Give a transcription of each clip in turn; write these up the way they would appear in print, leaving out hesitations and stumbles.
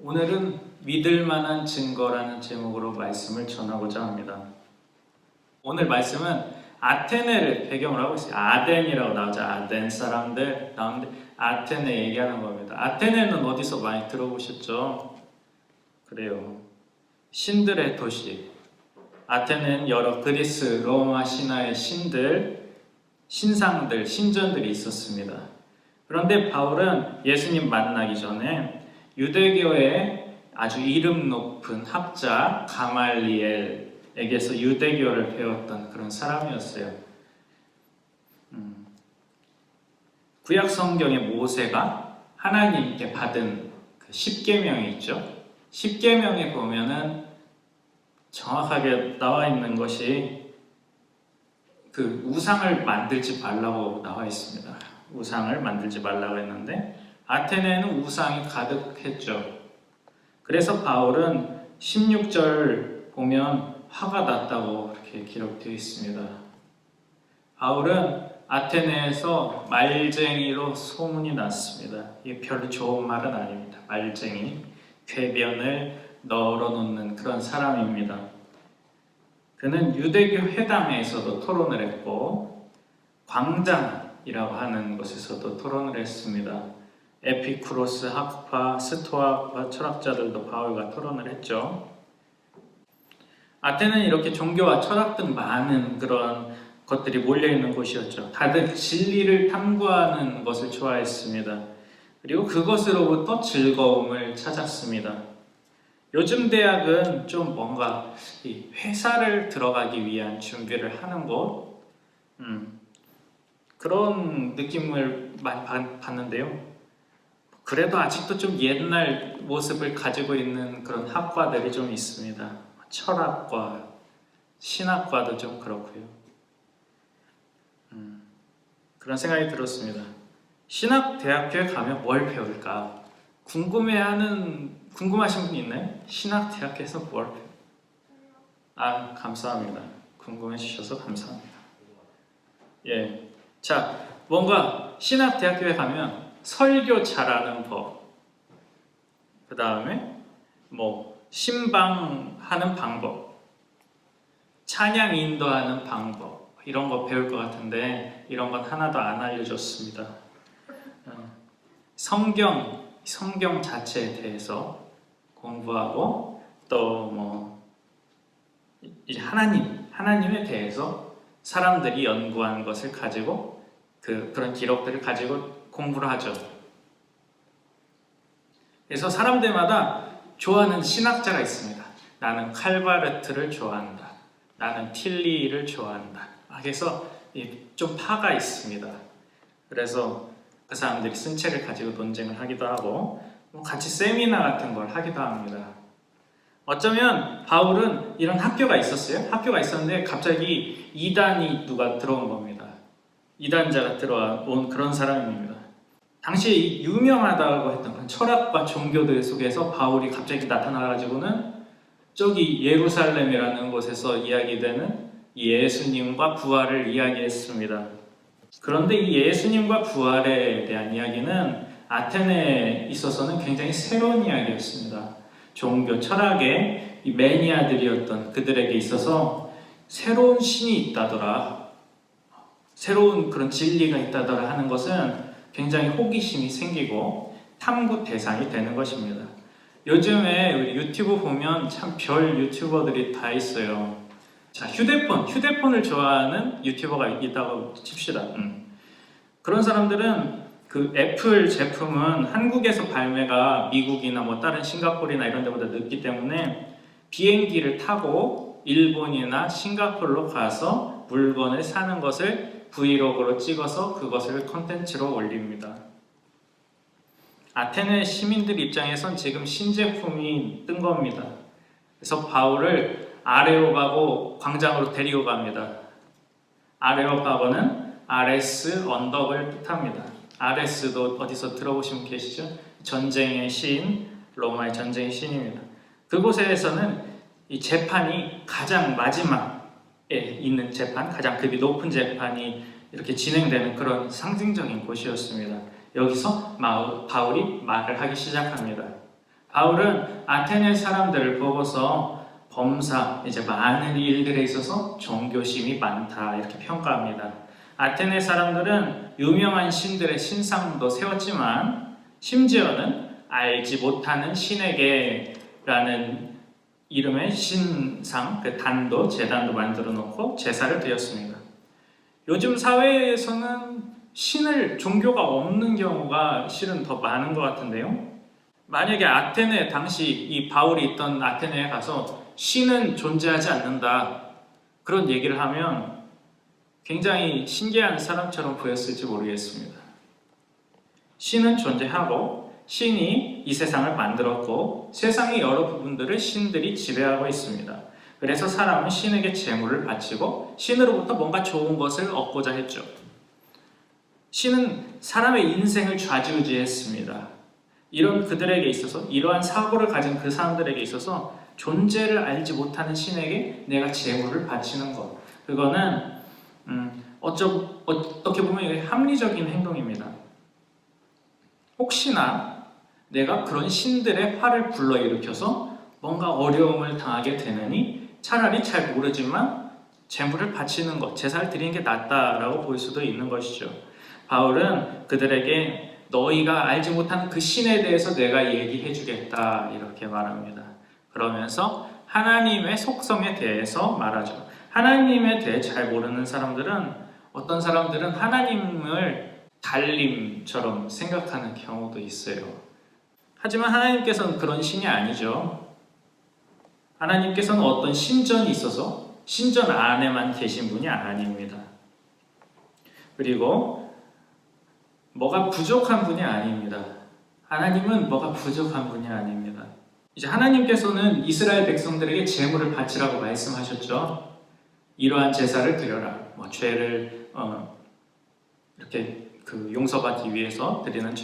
오늘은 믿을 만한 증거라는 제목으로 말씀을 전하고자 합니다. 오늘 말씀은 아테네를 배경으로 하고 있어요. 아덴이라고 나오죠. 아덴 사람들 나오는데 아테네 얘기하는 겁니다. 아테네는 어디서 많이 들어보셨죠? 그래요. 신들의 도시. 아테네는 여러 그리스, 로마 신화의 신들, 신상들, 신전들이 있었습니다. 그런데 바울은 예수님 만나기 전에 유대교의 아주 이름 높은 학자 가말리엘에게서 유대교를 배웠던 그런 사람이었어요. 구약 성경의 모세가 하나님께 받은 그 십계명이 있죠. 십계명에 보면은 정확하게 나와 있는 것이 그 우상을 만들지 말라고 나와 있습니다. 우상을 만들지 말라고 했는데 아테네는 우상이 가득했죠. 그래서 바울은 16절 보면 화가 났다고 이렇게 기록되어 있습니다. 바울은 아테네에서 말쟁이로 소문이 났습니다. 이게 별로 좋은 말은 아닙니다. 말쟁이, 궤변을 널어놓는 그런 사람입니다. 그는 유대교 회당에서도 토론을 했고 광장이라고 하는 곳에서도 토론을 했습니다. 에피쿠로스 학파, 스토아파 철학자들도 바울과 토론을 했죠. 아테네는 이렇게 종교와 철학 등 많은 그런 것들이 몰려있는 곳이었죠. 다들 진리를 탐구하는 것을 좋아했습니다. 그리고 그것으로부터 즐거움을 찾았습니다. 요즘 대학은 좀 뭔가 회사를 들어가기 위한 준비를 하는 곳, 그런 느낌을 많이 받는데요. 그래도 아직도 좀 옛날 모습을 가지고 있는 그런 학과들이 좀 있습니다. 철학과, 신학과도 좀 그렇고요. 그런 생각이 들었습니다. 신학대학교에 가면 뭘 배울까? 궁금하신 분 있나요? 신학대학교에서 뭘 배울까? 감사합니다. 궁금해 주셔서 감사합니다. 예. 자, 뭔가 신학대학교에 가면 설교 잘하는 법, 그 다음에 신방하는 방법, 찬양 인도하는 방법, 이런 거 배울 것 같은데 이런 건 하나도 안 알려줬습니다. 성경 자체에 대해서 공부하고 또 이제 하나님에 대해서 사람들이 연구한 것을 가지고 그런 기록들을 가지고 공부를 하죠. 그래서 사람들마다 좋아하는 신학자가 있습니다. 나는 칼바르트를 좋아한다. 나는 틸리를 좋아한다. 그래서 좀 파가 있습니다. 그래서 그 사람들이 쓴 책을 가지고 논쟁을 하기도 하고 같이 세미나 같은 걸 하기도 합니다. 어쩌면 바울은 이런 학교가 있었어요. 학교가 있었는데 갑자기 이단이 누가 들어온 겁니다. 이단자가 들어온 그런 사람입니다. 당시 유명하다고 했던 그런 철학과 종교들 속에서 바울이 갑자기 나타나가지고는 저기 예루살렘이라는 곳에서 이야기되는 예수님과 부활을 이야기했습니다. 그런데 이 예수님과 부활에 대한 이야기는 아테네에 있어서는 굉장히 새로운 이야기였습니다. 종교, 철학의 이 매니아들이었던 그들에게 있어서 새로운 신이 있다더라, 새로운 그런 진리가 있다더라 하는 것은 굉장히 호기심이 생기고 탐구 대상이 되는 것입니다. 요즘에 우리 유튜브 보면 참 별 유튜버들이 다 있어요. 자, 휴대폰을 좋아하는 유튜버가 있다고 칩시다. 그런 사람들은 그 애플 제품은 한국에서 발매가 미국이나 다른 싱가포르나 이런 데보다 늦기 때문에 비행기를 타고 일본이나 싱가포르로 가서 물건을 사는 것을 브이로그로 찍어서 그것을 콘텐츠로 올립니다. 아테네 시민들 입장에선 지금 신제품이 뜬 겁니다. 그래서 바울을 아레오바고 광장으로 데리고 갑니다. 아레오바고는 아레스 언덕을 뜻합니다. 아레스도 어디서 들어보신 분 계시죠? 전쟁의 시인, 로마의 전쟁의 시인입니다. 그곳에서는 이 재판이 가장 마지막에 있는 재판, 가장 급이 높은 재판이 이렇게 진행되는 그런 상징적인 곳이었습니다. 여기서 바울이 말을 하기 시작합니다. 바울은 아테네 사람들을 보고서 범사, 이제 많은 일들에 있어서 정교심이 많다 이렇게 평가합니다. 아테네 사람들은 유명한 신들의 신상도 세웠지만 심지어는 알지 못하는 신에게라는 이름의 신상, 그 단도, 제단도 만들어 놓고 제사를 드렸습니다. 요즘 사회에서는 종교가 없는 경우가 실은 더 많은 것 같은데요. 만약에 아테네, 당시 이 바울이 있던 아테네에 가서 신은 존재하지 않는다, 그런 얘기를 하면 굉장히 신기한 사람처럼 보였을지 모르겠습니다. 신은 존재하고 신이 이 세상을 만들었고 세상의 여러 부분들을 신들이 지배하고 있습니다. 그래서 사람은 신에게 제물을 바치고 신으로부터 뭔가 좋은 것을 얻고자 했죠. 신은 사람의 인생을 좌지우지했습니다. 이런 그들에게 있어서, 이러한 사고를 가진 그 사람들에게 있어서 존재를 알지 못하는 신에게 내가 제물을 바치는 것, 그거는 어떻게 보면 이게 합리적인 행동입니다. 혹시나 내가 그런 신들의 화를 불러일으켜서 뭔가 어려움을 당하게 되느니 차라리 잘 모르지만 제물을 바치는 것, 제사를 드리는 게 낫다라고 볼 수도 있는 것이죠. 바울은 그들에게 너희가 알지 못하는 그 신에 대해서 내가 얘기해 주겠다 이렇게 말합니다. 그러면서 하나님의 속성에 대해서 말하죠. 하나님에 대해 잘 모르는 사람들은, 어떤 사람들은 하나님을 달림처럼 생각하는 경우도 있어요. 하지만 하나님께서는 그런 신이 아니죠. 하나님께서는 어떤 신전이 있어서 신전 안에만 계신 분이 아닙니다. 그리고 뭐가 부족한 분이 아닙니다. 하나님은 뭐가 부족한 분이 아닙니다. 이제 하나님께서는 이스라엘 백성들에게 제물을 바치라고 말씀하셨죠. 이러한 제사를 드려라. 죄를 이렇게 용서받기 위해서 드리는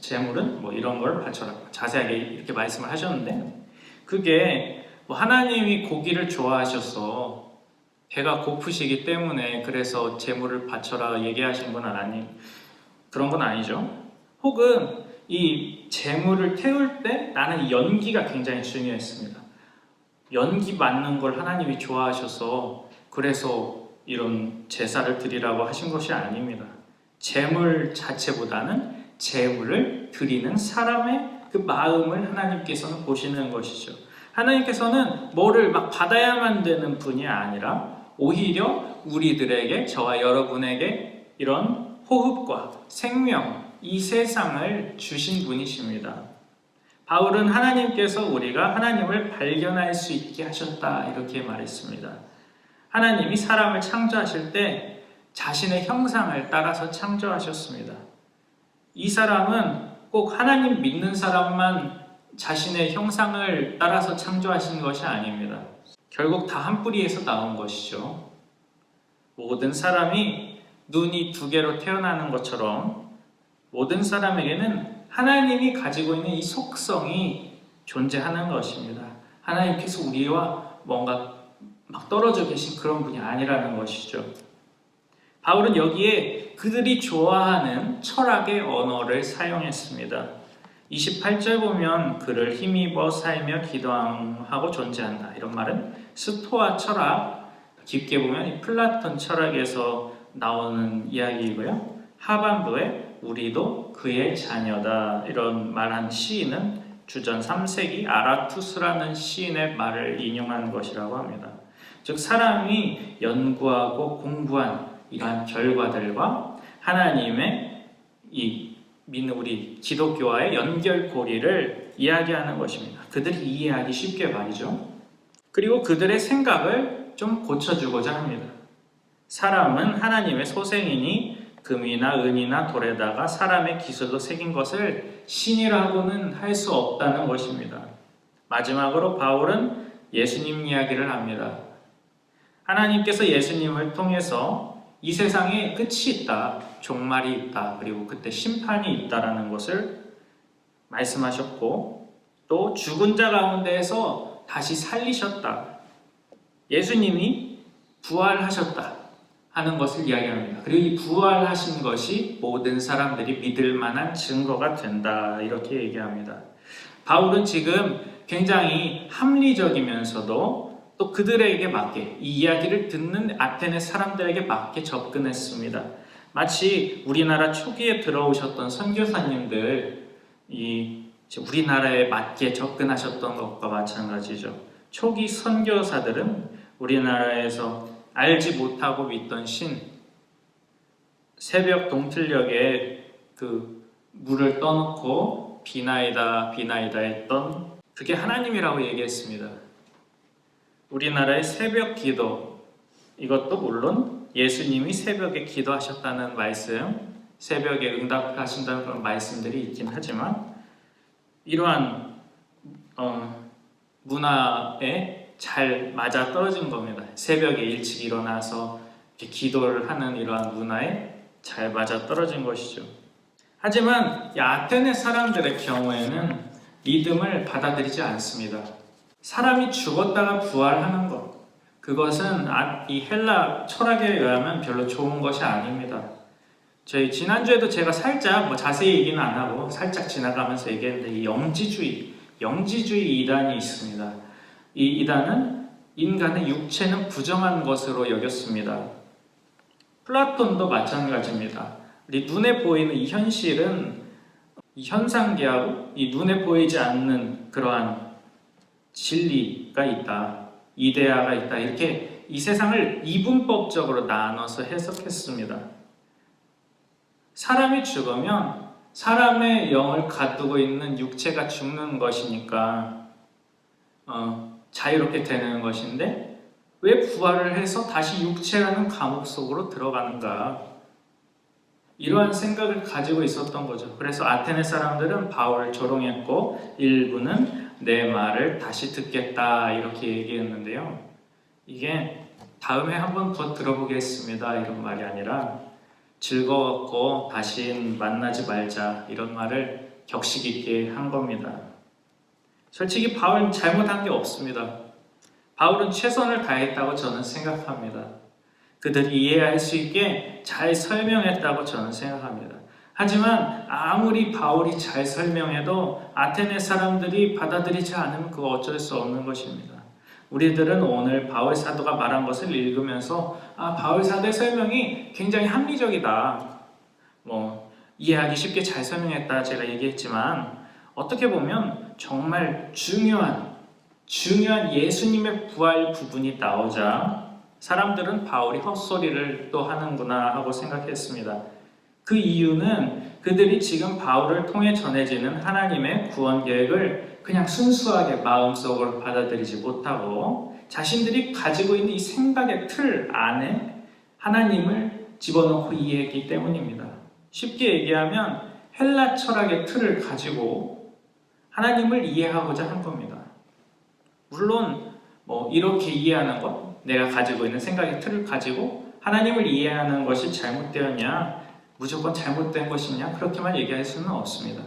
제물은 이런 걸 바쳐라. 자세하게 이렇게 말씀을 하셨는데, 그게 하나님이 고기를 좋아하셔서 배가 고프시기 때문에 그래서 제물을 바쳐라 얘기하신 건 그런 건 아니죠. 혹은 이 제물을 태울 때 나는 연기가 굉장히 중요했습니다. 연기 맡는 걸 하나님이 좋아하셔서 그래서 이런 제사를 드리라고 하신 것이 아닙니다. 제물 자체보다는 제물을 드리는 사람의 그 마음을 하나님께서는 보시는 것이죠. 하나님께서는 뭐를 막 받아야만 되는 분이 아니라 오히려 우리들에게, 저와 여러분에게 이런 호흡과 생명, 이 세상을 주신 분이십니다. 바울은 하나님께서 우리가 하나님을 발견할 수 있게 하셨다 이렇게 말했습니다. 하나님이 사람을 창조하실 때 자신의 형상을 따라서 창조하셨습니다. 이 사람은 꼭 하나님 믿는 사람만 자신의 형상을 따라서 창조하신 것이 아닙니다. 결국 다 한 뿌리에서 나온 것이죠. 모든 사람이 눈이 두 개로 태어나는 것처럼 모든 사람에게는 하나님이 가지고 있는 이 속성이 존재하는 것입니다. 하나님께서 우리와 뭔가 막 떨어져 계신 그런 분이 아니라는 것이죠. 바울은 여기에 그들이 좋아하는 철학의 언어를 사용했습니다. 28절 보면 그를 힘입어 살며 기도하고 존재한다. 이런 말은 스토아 철학, 깊게 보면 이 플라톤 철학에서 나오는 이야기이고요. 하반부에 우리도 그의 자녀다 이런 말한 시인은 주전 3세기 아라투스라는 시인의 말을 인용한 것이라고 합니다. 즉 사람이 연구하고 공부한 이러한 결과들과 하나님의 이 믿는 우리 기독교와의 연결고리를 이야기하는 것입니다. 그들이 이해하기 쉽게 말이죠. 그리고 그들의 생각을 좀 고쳐주고자 합니다. 사람은 하나님의 소생이니 금이나 은이나 돌에다가 사람의 기술로 새긴 것을 신이라고는 할 수 없다는 것입니다. 마지막으로 바울은 예수님 이야기를 합니다. 하나님께서 예수님을 통해서 이 세상에 끝이 있다, 종말이 있다, 그리고 그때 심판이 있다라는 것을 말씀하셨고 또 죽은 자 가운데에서 다시 살리셨다. 예수님이 부활하셨다 하는 것을 이야기합니다. 그리고 이 부활하신 것이 모든 사람들이 믿을 만한 증거가 된다 이렇게 얘기합니다. 바울은 지금 굉장히 합리적이면서도 또 그들에게 맞게 이 이야기를 듣는 아테네 사람들에게 맞게 접근했습니다. 마치 우리나라 초기에 들어오셨던 선교사님들 우리나라에 맞게 접근하셨던 것과 마찬가지죠. 초기 선교사들은 우리나라에서 알지 못하고 믿던 신, 새벽 동틀녘에 그 물을 떠놓고 비나이다 비나이다 했던 그게 하나님이라고 얘기했습니다. 우리나라의 새벽 기도, 이것도 물론 예수님이 새벽에 기도하셨다는 말씀, 새벽에 응답하신다는 그런 말씀들이 있긴 하지만 이러한 문화에 잘 맞아 떨어진 겁니다. 새벽에 일찍 일어나서 이렇게 기도를 하는 이러한 문화에 잘 맞아 떨어진 것이죠. 하지만 이 아테네 사람들의 경우에는 믿음을 받아들이지 않습니다. 사람이 죽었다가 부활하는 것, 그것은 이 헬라 철학에 의하면 별로 좋은 것이 아닙니다. 저희 지난주에도 제가 살짝 자세히 얘기는 안 하고 살짝 지나가면서 얘기했는데 이 영지주의 이단이 있습니다. 이 이단은 인간의 육체는 부정한 것으로 여겼습니다. 플라톤도 마찬가지입니다. 우리 눈에 보이는 이 현실은 이 현상계하고 이 눈에 보이지 않는 그러한 진리가 있다, 이데아가 있다, 이렇게 이 세상을 이분법적으로 나눠서 해석했습니다. 사람이 죽으면 사람의 영을 가두고 있는 육체가 죽는 것이니까 자유롭게 되는 것인데 왜 부활을 해서 다시 육체라는 감옥 속으로 들어가는가, 이러한 생각을 가지고 있었던 거죠. 그래서 아테네 사람들은 바울을 조롱했고 일부는 내 말을 다시 듣겠다 이렇게 얘기했는데요. 이게 다음에 한번 더 들어보겠습니다 이런 말이 아니라 즐거웠고 다신 만나지 말자 이런 말을 격식 있게 한 겁니다. 솔직히 바울은 잘못한 게 없습니다. 바울은 최선을 다했다고 저는 생각합니다. 그들이 이해할 수 있게 잘 설명했다고 저는 생각합니다. 하지만 아무리 바울이 잘 설명해도 아테네 사람들이 받아들이지 않으면 그거 어쩔 수 없는 것입니다. 우리들은 오늘 바울 사도가 말한 것을 읽으면서 바울 사도의 설명이 굉장히 합리적이다, 이해하기 쉽게 잘 설명했다 제가 얘기했지만 어떻게 보면 정말 중요한 예수님의 부활 부분이 나오자 사람들은 바울이 헛소리를 또 하는구나 하고 생각했습니다. 그 이유는 그들이 지금 바울을 통해 전해지는 하나님의 구원 계획을 그냥 순수하게 마음속으로 받아들이지 못하고 자신들이 가지고 있는 이 생각의 틀 안에 하나님을 집어넣고 이해했기 때문입니다. 쉽게 얘기하면 헬라 철학의 틀을 가지고 하나님을 이해하고자 한 겁니다. 물론 이렇게 이해하는 것, 내가 가지고 있는 생각의 틀을 가지고 하나님을 이해하는 것이 잘못되었냐, 무조건 잘못된 것이냐 그렇게만 얘기할 수는 없습니다.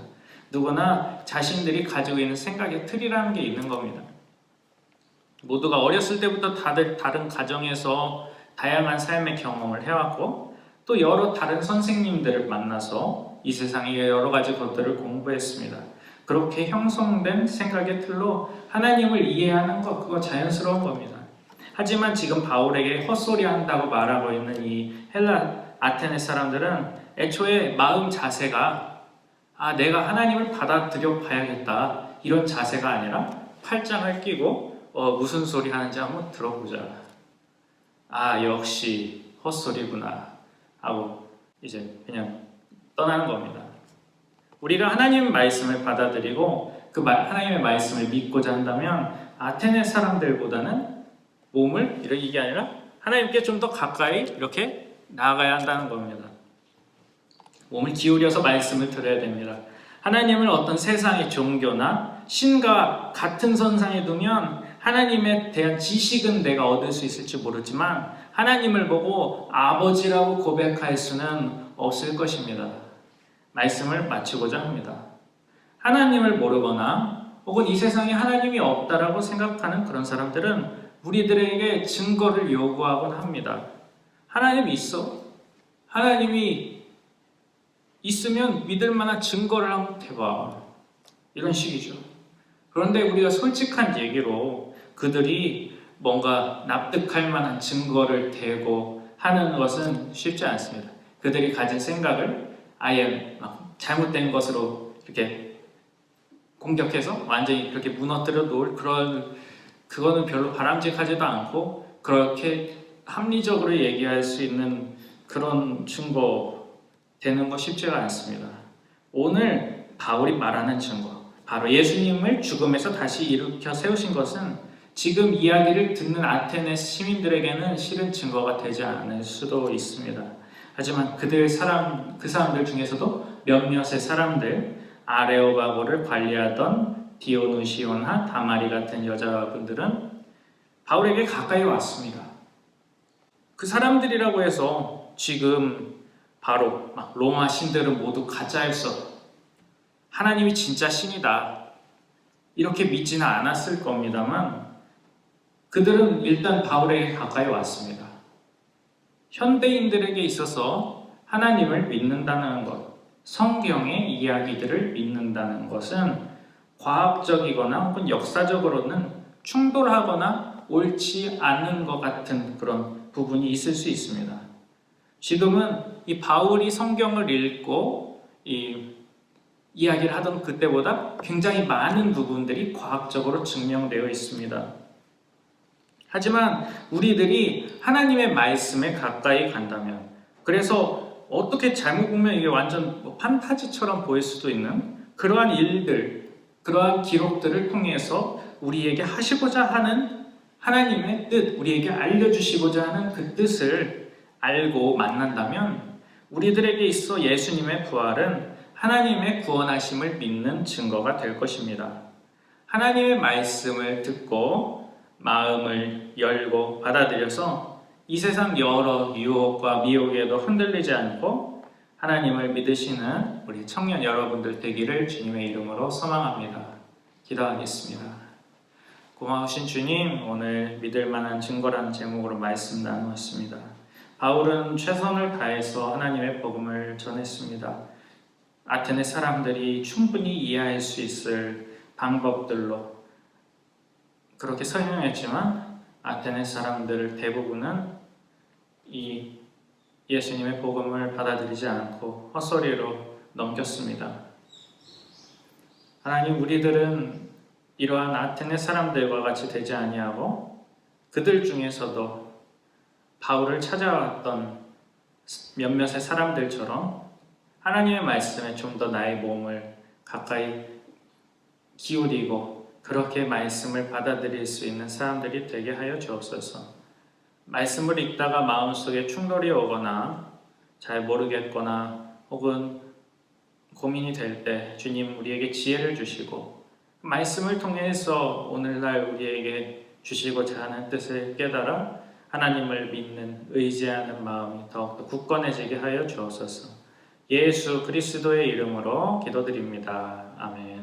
누구나 자신들이 가지고 있는 생각의 틀이라는 게 있는 겁니다. 모두가 어렸을 때부터 다들 다른 가정에서 다양한 삶의 경험을 해왔고 또 여러 다른 선생님들을 만나서 이 세상의 여러 가지 것들을 공부했습니다. 그렇게 형성된 생각의 틀로 하나님을 이해하는 것, 그거 자연스러운 겁니다. 하지만 지금 바울에게 헛소리 한다고 말하고 있는 이 헬라 아테네 사람들은 애초에 마음 자세가 내가 하나님을 받아들여 봐야겠다 이런 자세가 아니라 팔짱을 끼고 무슨 소리 하는지 한번 들어보자, 역시 헛소리구나 하고 이제 그냥 떠나는 겁니다. 우리가 하나님의 말씀을 받아들이고 그 하나님의 말씀을 믿고자 한다면 아테네 사람들보다는 몸을 이게 아니라 하나님께 좀 더 가까이 이렇게 나아가야 한다는 겁니다. 몸을 기울여서 말씀을 들어야 됩니다. 하나님을 어떤 세상의 종교나 신과 같은 선상에 두면 하나님에 대한 지식은 내가 얻을 수 있을지 모르지만 하나님을 보고 아버지라고 고백할 수는 없을 것입니다. 말씀을 마치고자 합니다. 하나님을 모르거나 혹은 이 세상에 하나님이 없다라고 생각하는 그런 사람들은 우리들에게 증거를 요구하곤 합니다. 하나님이 있어? 하나님이 있으면 믿을 만한 증거를 한번 대봐. 이런 식이죠. 그런데 우리가 솔직한 얘기로 그들이 뭔가 납득할 만한 증거를 대고 하는 것은 쉽지 않습니다. 그들이 가진 생각을 아예 막 잘못된 것으로 이렇게 공격해서 완전히 그렇게 무너뜨려 놓을 그거는 별로 바람직하지도 않고 그렇게 합리적으로 얘기할 수 있는 그런 증거 되는 거 쉽지가 않습니다. 오늘 바울이 말하는 증거, 바로 예수님을 죽음에서 다시 일으켜 세우신 것은 지금 이야기를 듣는 아테네 시민들에게는 실은 증거가 되지 않을 수도 있습니다. 하지만 그 사람들 중에서도 몇몇의 사람들, 아레오바고를 관리하던 디오누시오나 다마리 같은 여자분들은 바울에게 가까이 왔습니다. 그 사람들이라고 해서 지금 바로 막 로마 신들은 모두 가짜였어, 하나님이 진짜 신이다, 이렇게 믿지는 않았을 겁니다만 그들은 일단 바울에게 가까이 왔습니다. 현대인들에게 있어서 하나님을 믿는다는 것, 성경의 이야기들을 믿는다는 것은 과학적이거나 혹은 역사적으로는 충돌하거나 옳지 않은 것 같은 그런 부분이 있을 수 있습니다. 지금은 이 바울이 성경을 읽고 이야기를 하던 그때보다 굉장히 많은 부분들이 과학적으로 증명되어 있습니다. 하지만 우리들이 하나님의 말씀에 가까이 간다면, 그래서 어떻게 잘못 보면 이게 완전 판타지처럼 보일 수도 있는 그러한 일들, 그러한 기록들을 통해서 우리에게 하시고자 하는 하나님의 뜻, 우리에게 알려주시고자 하는 그 뜻을 알고 만난다면 우리들에게 있어 예수님의 부활은 하나님의 구원하심을 믿는 증거가 될 것입니다. 하나님의 말씀을 듣고 마음을 열고 받아들여서 이 세상 여러 유혹과 미혹에도 흔들리지 않고 하나님을 믿으시는 우리 청년 여러분들 되기를 주님의 이름으로 소망합니다. 기도하겠습니다. 고마우신 주님, 오늘 믿을 만한 증거라는 제목으로 말씀 나누었습니다. 바울은 최선을 다해서 하나님의 복음을 전했습니다. 아테네 사람들이 충분히 이해할 수 있을 방법들로 그렇게 설명했지만 아테네 사람들 대부분은 이 예수님의 복음을 받아들이지 않고 헛소리로 넘겼습니다. 하나님, 우리들은 이러한 아테네 사람들과 같이 되지 아니하고 그들 중에서도 바울을 찾아왔던 몇몇의 사람들처럼 하나님의 말씀에 좀 더 나의 몸을 가까이 기울이고 그렇게 말씀을 받아들일 수 있는 사람들이 되게 하여 주옵소서. 말씀을 읽다가 마음속에 충돌이 오거나 잘 모르겠거나 혹은 고민이 될 때 주님 우리에게 지혜를 주시고 말씀을 통해서 오늘날 우리에게 주시고자 하는 뜻을 깨달아 하나님을 믿는 의지하는 마음이 더욱더 굳건해지게 하여 주옵소서. 예수 그리스도의 이름으로 기도드립니다. 아멘.